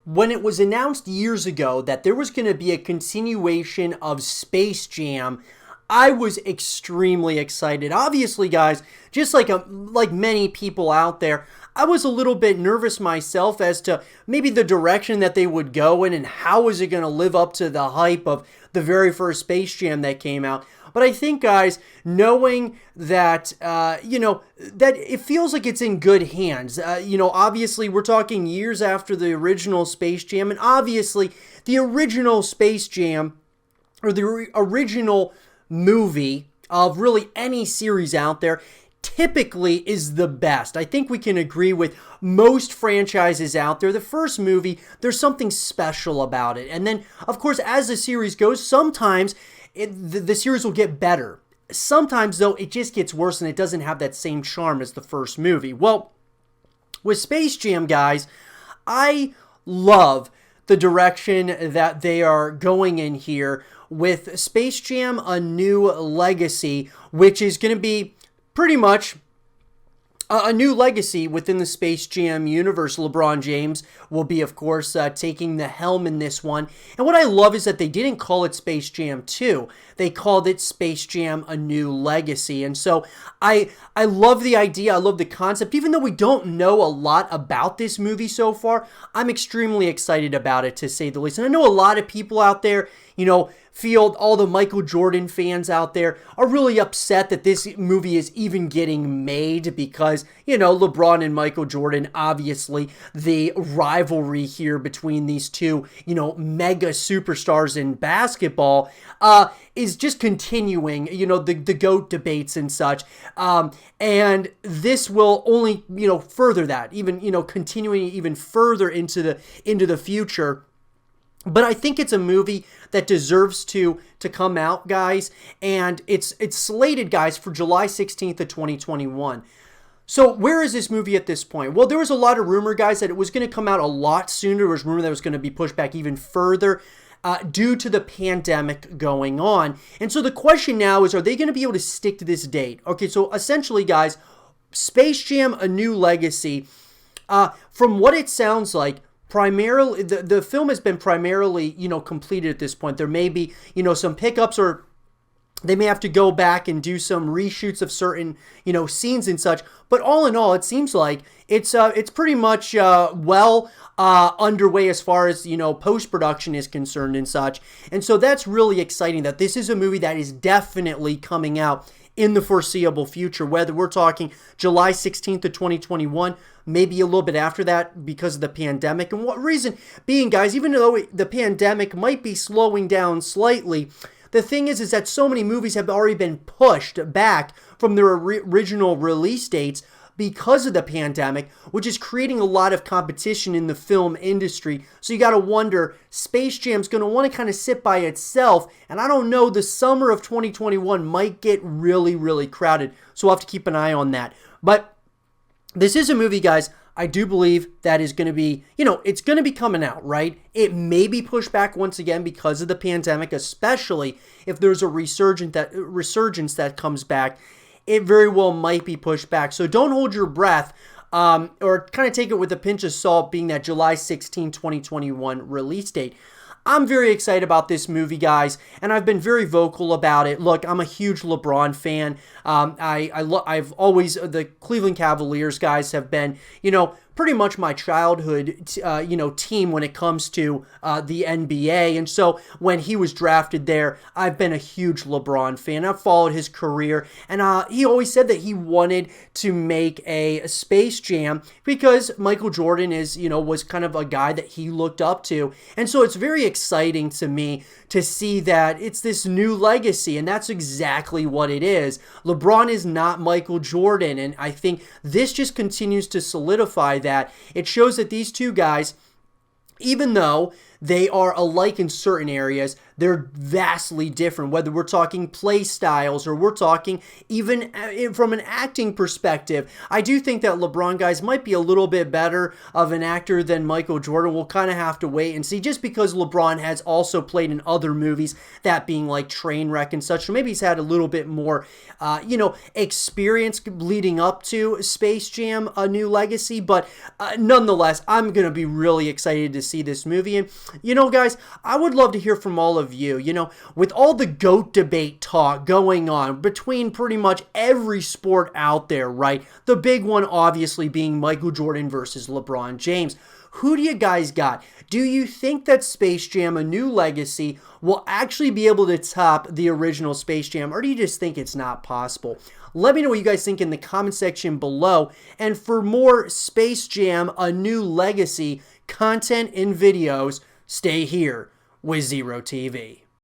when it was announced years ago that there was going to be a continuation of Space Jam, I was extremely excited. Obviously, guys, just like many people out there, I was a little bit nervous myself as to maybe the direction that they would go in and how is it going to live up to the hype of the very first Space Jam that came out. But I think, guys, knowing that, that it feels like it's in good hands. Obviously, we're talking years after the original Space Jam. And obviously, the original Space Jam, or the original movie of really any series out there, typically is the best. I think we can agree with most franchises out there. The first movie, there's something special about it. And then, of course, as the series goes, sometimes the series will get better. Sometimes, though, it just gets worse and it doesn't have that same charm as the first movie. Well, with Space Jam, guys, I love the direction that they are going in here with Space Jam: A New Legacy, which is going to be pretty much a new legacy within the Space Jam universe. LeBron James will be, of course, taking the helm in this one. And what I love is that they didn't call it Space Jam 2. They called it Space Jam: A New Legacy. And so I love the idea. I love the concept. Even though we don't know a lot about this movie so far, I'm extremely excited about it, to say the least. And I know a lot of people out there, feel, all the Michael Jordan fans out there are really upset that this movie is even getting made because, LeBron and Michael Jordan, obviously the rivalry here between these two, mega superstars in basketball, is just continuing, the GOAT debates and such. And this will only, further that, even, continuing even further into the future. But I think it's a movie that deserves to come out, guys. And it's slated, guys, for July 16th of 2021. So where is this movie at this point? Well, there was a lot of rumor, guys, that it was going to come out a lot sooner. There was rumor that it was going to be pushed back even further due to the pandemic going on. And so the question now is, are they going to be able to stick to this date? Okay, so essentially, guys, Space Jam: A New Legacy, from what it sounds like, primarily, the film has been primarily, completed at this point. There may be, some pickups, or they may have to go back and do some reshoots of certain, scenes and such. But all in all, it seems like it's pretty much underway as far as, post-production is concerned and such. And so that's really exciting that this is a movie that is definitely coming out in the foreseeable future, whether we're talking July 16th of 2021, maybe a little bit after that because of the pandemic. And what reason being, guys, even though the pandemic might be slowing down slightly, the thing is that so many movies have already been pushed back from their original release dates because of the pandemic, which is creating a lot of competition in the film industry. So you got to wonder, Space Jam's going to want to kind of sit by itself, and I don't know, the summer of 2021 might get really, really crowded. So we'll have to keep an eye on that. But this is a movie, guys, I do believe that is going to be, it's going to be coming out, right? It may be pushed back once again because of the pandemic, especially if there's a resurgence that comes back. It very well might be pushed back. So don't hold your breath, or kind of take it with a pinch of salt, being that July 16, 2021 release date. I'm very excited about this movie, guys, and I've been very vocal about it. Look, I'm a huge LeBron fan. I've always, the Cleveland Cavaliers, guys, have been, pretty much my childhood, team when it comes to the NBA. And so when he was drafted there, I've been a huge LeBron fan. I've followed his career, and he always said that he wanted to make a Space Jam because Michael Jordan was kind of a guy that he looked up to. And so it's very exciting to me to see that it's this new legacy, and that's exactly what it is. LeBron is not Michael Jordan, and I think this just continues to solidify that. It shows that these two guys, even though they are alike in certain areas. They're vastly different, whether we're talking play styles or we're talking even from an acting perspective. I do think that LeBron, guys, might be a little bit better of an actor than Michael Jordan. We'll kind of have to wait and see, just because LeBron has also played in other movies, that being like Trainwreck and such. So maybe he's had a little bit more, experience leading up to Space Jam: A New Legacy. But nonetheless, I'm going to be really excited to see this movie. And, guys, I would love to hear from all of you. With all the GOAT debate talk going on between pretty much every sport out there, right? The big one obviously being Michael Jordan versus LeBron James. Who do you guys got? Do you think that Space Jam: A New Legacy will actually be able to top the original Space Jam, or do you just think it's not possible? Let me know what you guys think in the comment section below. And for more Space Jam: A New Legacy content and videos, stay here with Zero TV.